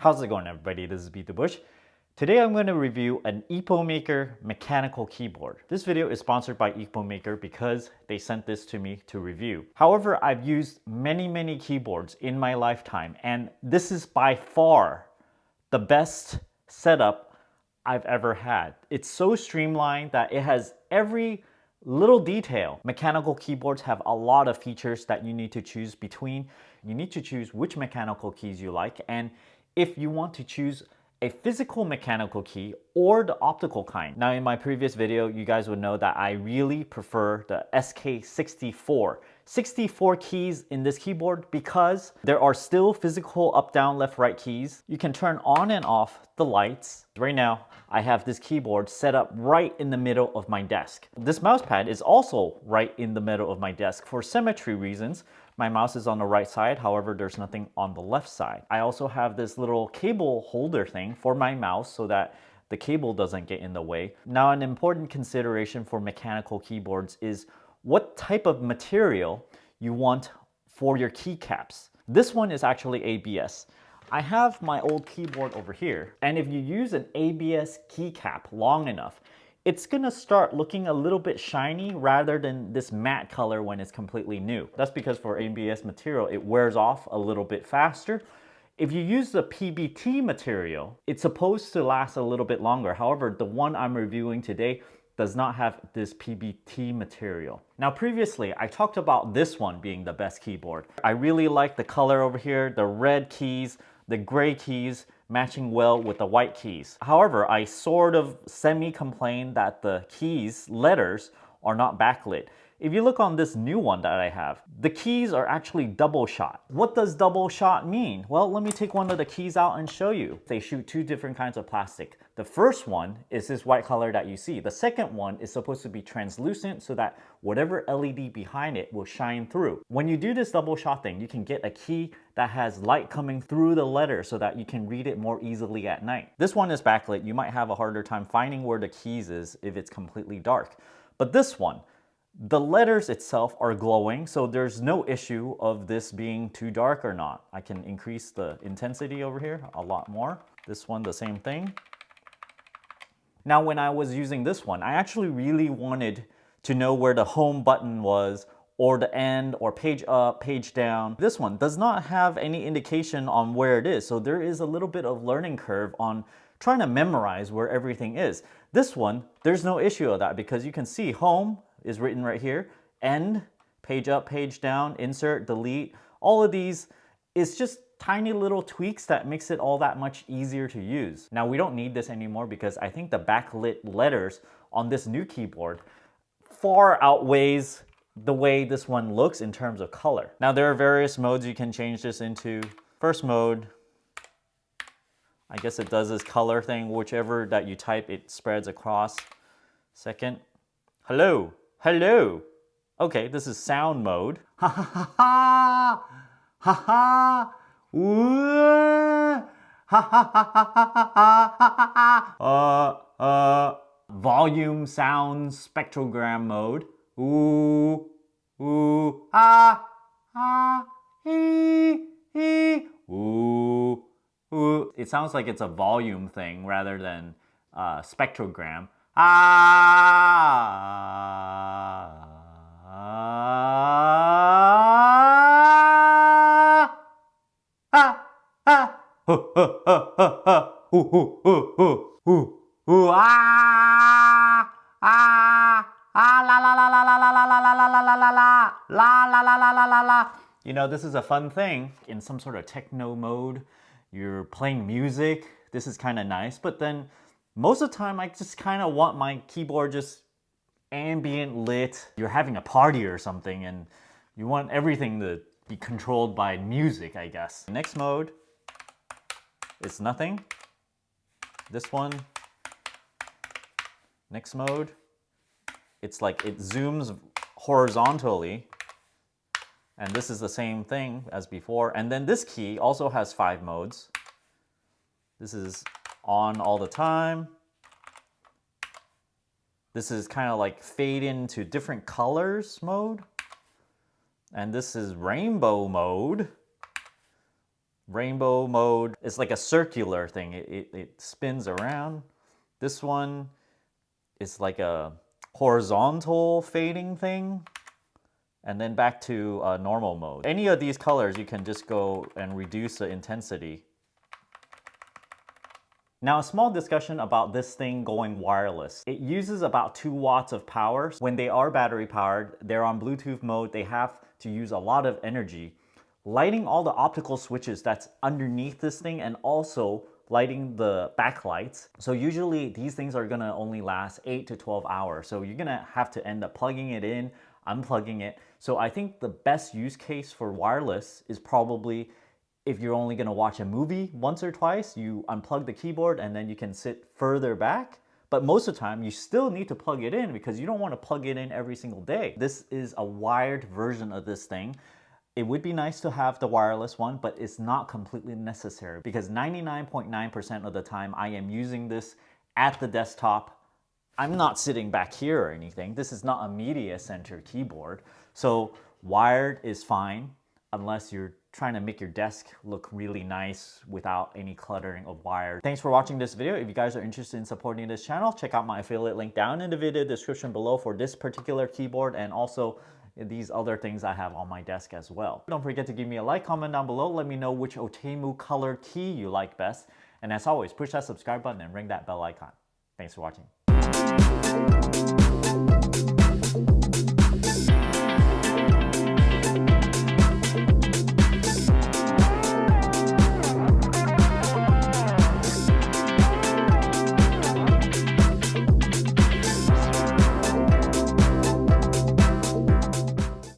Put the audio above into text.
How's it going, everybody? This is Beat the Bush. Today I'm going to review an EpoMaker mechanical keyboard. This video is sponsored by EpoMaker because they sent this to me to review. However, I've used many keyboards in my lifetime, and this is by far the best setup I've ever had. It's so streamlined that it has every little detail. Mechanical keyboards have a lot of features that you need to choose between. You need to choose which mechanical keys you like, and if you want to choose a physical mechanical key or the optical kind. Now, in my previous video, you guys would know that I really prefer the SK64. 64 keys in this keyboard because there are still physical up, down, left, right keys. You can turn on and off the lights. Right now, I have this keyboard set up right in the middle of my desk. This mouse pad is also right in the middle of my desk for symmetry reasons. My mouse is on the right side, however, there's nothing on the left side. I also have this little cable holder thing for my mouse so that the cable doesn't get in the way. Now, an important consideration for mechanical keyboards is what type of material you want for your keycaps. This one is actually ABS. I have my old keyboard over here, and if you use an ABS keycap long enough, it's gonna start looking a little bit shiny rather than this matte color when it's completely new. That's because for ABS material, it wears off a little bit faster. If you use the PBT material, it's supposed to last a little bit longer. However, the one I'm reviewing today does not have this PBT material. Now, previously, I talked about this one being the best keyboard. I really like the color over here, the red keys, the gray keys matching well with the white keys. However, I sort of semi-complain that the keys, letters, are not backlit. If you look on this new one that I have, the keys are actually double shot. What does double shot mean? Well, let me take one of the keys out and show you. They shoot two different kinds of plastic. The first one is this white color that you see. The second one is supposed to be translucent so that whatever LED behind it will shine through. When you do this double shot thing, you can get a key that has light coming through the letter so that you can read it more easily at night. This one is backlit. You might have a harder time finding where the keys is if it's completely dark. But this one, the letters itself are glowing, so there's no issue of this being too dark or not. I can increase the intensity over here a lot more. This one, the same thing. Now, when I was using this one, I actually really wanted to know where the home button was, or the end, or page up, page down. This one does not have any indication on where it is, so there is a little bit of learning curve on trying to memorize where everything is. This one, there's no issue of that because you can see home is written right here, end, page up, page down, insert, delete. All of these is just tiny little tweaks that makes it all that much easier to use. Now, we don't need this anymore because I think the backlit letters on this new keyboard far outweighs the way this one looks in terms of color. Now, there are various modes you can change this into. First mode, I guess it does this color thing, whichever that you type, it spreads across. Second, hello. Hello. Okay, this is sound mode. Ha ha ha ha. Ha ha. Ooh. Ha ha ha ha ha ha ha. Volume sound spectrogram mode. Ooh. Ooh. Ah. Ah. Ee. Ee. Ooh. Ooh. It sounds like it's a volume thing rather than spectrogram. You know, this is a fun thing. In some sort of techno mode, you're playing music. This is kind of nice, but then most of the time, I just kind of want my keyboard just ambient lit. You're having a party or something and you want everything to be controlled by music, I guess. Next mode is nothing. This one, next mode, it's like it zooms horizontally. And this is the same thing as before. And then this key also has 5 modes. This is on all the time. This is kind of like fade into different colors mode. And this is rainbow mode. Rainbow mode is like a circular thing. It spins around. This one is like a horizontal fading thing. And then back to normal mode. Any of these colors, you can just go and reduce the intensity. Now, a small discussion about this thing going wireless. It uses about 2 watts of power. When they are battery powered, they're on Bluetooth mode, they have to use a lot of energy. Lighting all the optical switches that's underneath this thing and also lighting the backlights. So usually these things are gonna only last 8 to 12 hours. So you're gonna have to end up plugging it in, unplugging it. So I think the best use case for wireless is probably if you're only gonna watch a movie once or twice, you unplug the keyboard and then you can sit further back. But most of the time, you still need to plug it in because you don't want to plug it in every single day. This is a wired version of this thing. It would be nice to have the wireless one, but it's not completely necessary because 99.9% of the time I am using this at the desktop. I'm not sitting back here or anything. This is not a media center keyboard. So wired is fine unless you're trying to make your desk look really nice without any cluttering of wire. Thanks for watching this video. If you guys are interested in supporting this channel, check out my affiliate link down in the video description below for this particular keyboard and also these other things I have on my desk as well. Don't forget to give me a like, comment down below. Let me know which Otemu color key you like best. And as always, push that subscribe button and ring that bell icon. Thanks for watching.